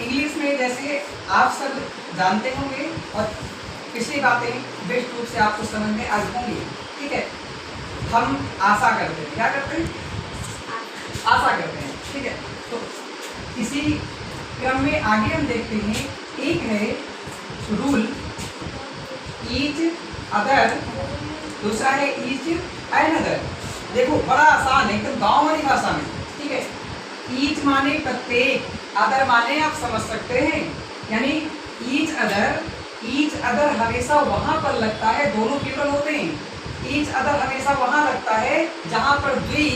English में जैसे आप सब जानते होंगे और पिछली बातें बेस्ट रूप से आपको समझ में आई होंगी, ठीक है। हम आशा करते हैं, क्या करते हैं? आशा करते हैं, ठीक है। तो इसी क्रम में आगे हम देखते हैं, एक है रूल ईच अदर, दूसरा है ईच एंड अदर। देखो बड़ा आसान है एकदम गाँव वाली भाषा में, ठीक है। ईच माने प्रत्येक, अदर माने आप समझ सकते हैं, यानी ईच अदर हमेशा वहां पर लगता है, दोनों प्लूरल होते हैं। ईच अदर हमेशा वहां लगता है जहां पर द्वि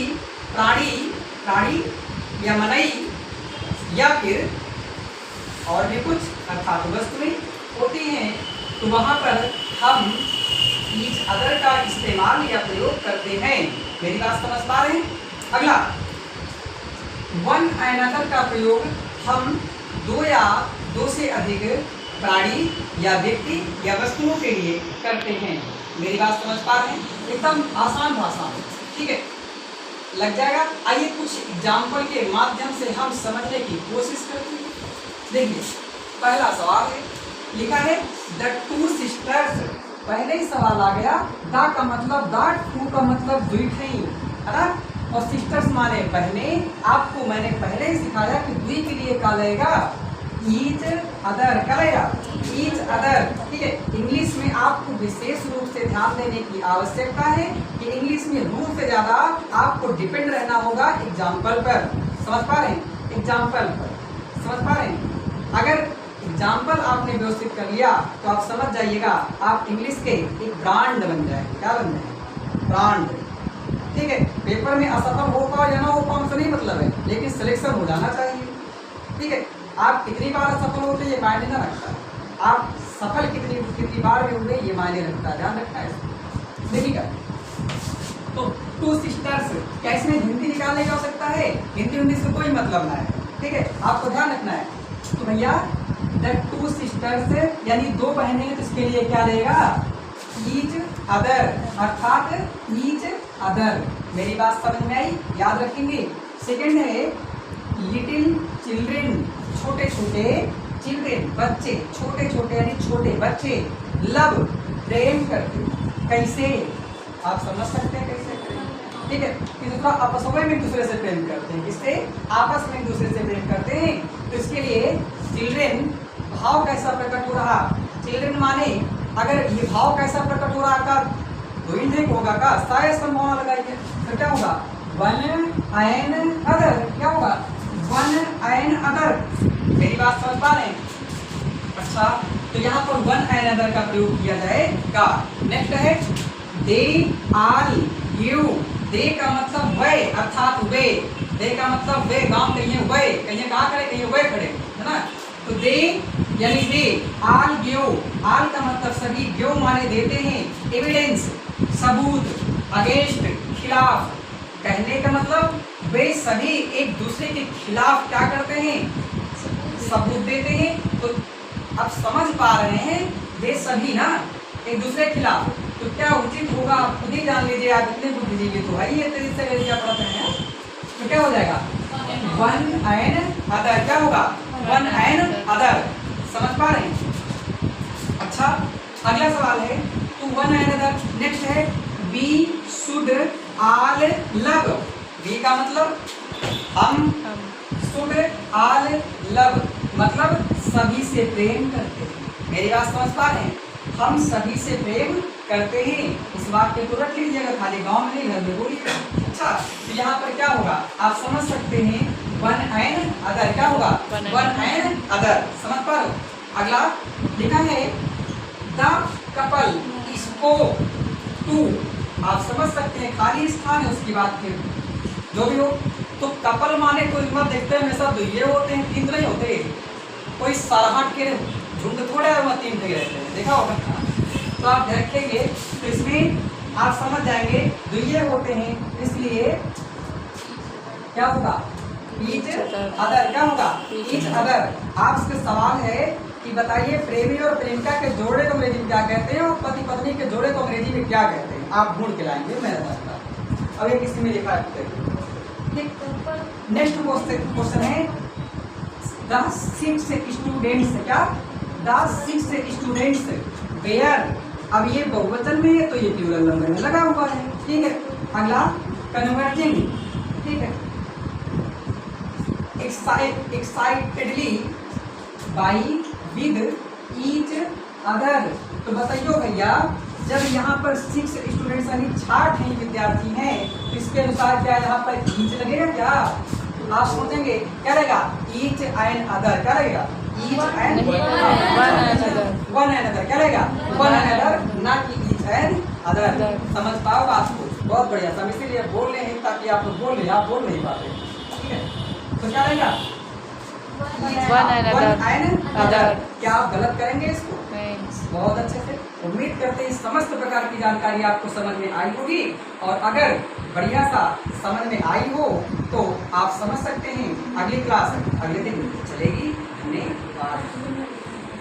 प्राणी या मनई या फिर और भी कुछ अर्थात वस्तुएं होती हैं, तो वहां पर हम ईच अदर का इस्तेमाल या प्रयोग करते हैं। मेरी बात समझ पा रहे हैं? अगला वन एंड अदर का प्रयोग हम दो या दो से अधिक प्राणी या व्यक्ति या वस्तुओं के लिए करते हैं। मेरी बात समझ पा रहे हैं? एकदम आसान भाषा में, ठीक है, लग जाएगा। आइए कुछ एग्जाम्पल के माध्यम से हम समझने की कोशिश करते हैं। देखिए पहला सवाल है, लिखा है द टू सिस्टर्स। पहले ही सवाल आ गया, द का मतलब द, टू का मतलब द्वि, है ना, और सिस्टर्स माने बहने। आपको मैंने पहले ही सिखाया कि द्वि के लिए क्या लगेगा? ईच अदर, क्या लगेगा? ईच अदर, ठीक है। इंग्लिश में आपको विशेष रूप से ध्यान देने की आवश्यकता है कि इंग्लिश में रूल से ज्यादा आपको डिपेंड रहना होगा एग्जाम्पल पर। समझ पा रहे हैं? एग्जाम्पल पर समझ पा रहे हैं? अगर एग्जाम्पल आपने व्यवस्थित कर लिया तो आप समझ जाइएगा, आप इंग्लिश के एक ब्रांड बन जाए। क्या बन जाए? ब्रांड, ठीक है। पेपर में असफल हो पाओ या ना हो पाओ हमसे नहीं मतलब है, लेकिन सिलेक्शन हो जाना चाहिए, ठीक है। आप कितनी बार असफल होते ये मायने ना रखता है, आप सफल कितनी बार में हुए ये मायने रखता है, ध्यान रखना है। देखिएगा, तो टू सिस्टर्स, क्या इसमें हिंदी निकालने की आवश्यकता है? हिंदी से कोई मतलब ना है, ठीक है, आपको ध्यान रखना है। तो भैया द टू सिस्टर्स यानी दो बहनें, तो इसके लिए क्या रहेगा? ईच अदर, अर्थात ईच अदर। मेरी बात समझ में आई? याद रखेंगे। सेकंड है लिटिल चिल्ड्रेन, छोटे छोटे, चिल्ड्रेन बच्चे, छोटे छोटे यानी छोटे बच्चे। लव प्रेम करते, कैसे? आप समझ सकते हैं कैसे करें, ठीक है। कि दूसरा आपस में एक दूसरे से प्रेम करते हैं, किससे? आपस में एक दूसरे से प्रेम करते हैं। तो इसके लिए चिल्ड्रेन भाव कैसा प्रकट हो रहा? चिल्ड्रेन माने अगर ये भाव कैसा प्रकट हो रहा का तो इंडेक होगा का साय संभावना लगाइए, तो क्या होगा? वन एंड अदर, क्या होगा? One and other. मेरी बात समझ पा रहे हैं? अच्छा, तो यहाँ पर वन एंड अदर का प्रयोग किया जाएगा। नेक्स्ट है दे आल यू। दे का मतलब वे, अर्थात वे। दे का मतलब वे, गांव कहिए वे, कहिए कहाँ खड़े, कहिए वे खड़े, है ना। तो दे यानी दे, आल गियो, आल का मतलब सभी, गियो माने देते हैं, एविडेंस सबूत, अगेंस्ट खिलाफ। कहने का मतलब वे सभी एक दूसरे के खिलाफ क्या करते हैं? सबूत देते हैं। तो अब समझ पा रहे हैं, वे सभी ना एक दूसरे के खिलाफ, तो क्या उचित होगा आप खुद ही जान लीजिए। आप इतने बुद्धिजीवी तो है ही, तेजी से पढ़ते हैं, तो क्या हो जाएगा? वन एंड अदर, क्या होगा? One and other. समझ पा रहे हैं? अच्छा, अगला सवाल है two one and other. Next है we should all love. We का मतलब हम, शुड ऑल लव मतलब सभी से प्रेम करते हैं। मेरी बात समझ पा रहे हैं? हम सभी से प्रेम करते हैं। इस वाक्य को रख लीजिएगा, खाली गाँव में नहीं घर में बोलिए। अच्छा, तो यहाँ पर क्या होगा आप समझ सकते हैं, वन एंड अदर, क्या होगा? One and other. समझ पा रहे? अगला लिखा है द कपल स्पोक टू। आप समझ सकते हैं, खाली स्थान है उसकी बात फिर जो भी हो। तो कपल माने कोई मत देखते हैं हमेशा तो ये होते हैं, तीन नहीं होते, कोई सरहट के झुंड थोड़े और तीन ठगे रहते हैं, देखा होगा। तो आप देखेंगे तो इसमें आप समझ जाएंगे दुइये होते हैं, इसलिए क्या होगा? ईच अदर, क्या होगा? Each other. आपसे सवाल है कि बताइए प्रेमी और प्रेमिका के जोड़े को अंग्रेजी में क्या कहते हैं और पति पत्नी के जोड़े को अंग्रेजी में क्या कहते हैं? आप ढूंढ के लाएंगे, मेरे पास अब एक इसमें लिखा है। ठीक, नेक्स्ट क्वेश्चन है द 6 स्टूडेंट्स, क्या द 6 स्टूडेंट्स वेयर, अब ये बहुवचन में है तो ये प्लूरल नंबर में लगा हुआ है, ठीक है। अगला कन्वर्जिंग, ठीक है, excitedly by with each other. तो बताइयो भैया, जब यहाँ पर 6 स्टूडेंट्स यानी 6 विद्यार्थी हैं तो इसके अनुसार क्या यहाँ पर ईच लगेगा क्या? आप सोचेंगे क्या रहेगा? ईच एंड अदर, क्या रहेगा? Each and one and other, क्या रहेगा? वन एंड अदर, ना कि ईच एंड अदर। समझ पाओ बात को? बहुत बढ़िया। सब इसीलिए बोल रहे हैं ताकि आप लोग बोल रहे, आप बोल नहीं पाते, ठीक है। तो क्या रहेगा? One and other. क्या आप गलत करेंगे इसको? बहुत अच्छे से। उम्मीद करते हैं समस्त प्रकार की जानकारी आपको समझ में आई होगी, और अगर बढ़िया सा समझ में आई हो तो आप समझ सकते हैं। अगली क्लास अगले दिन चलेगी। धन्यवाद।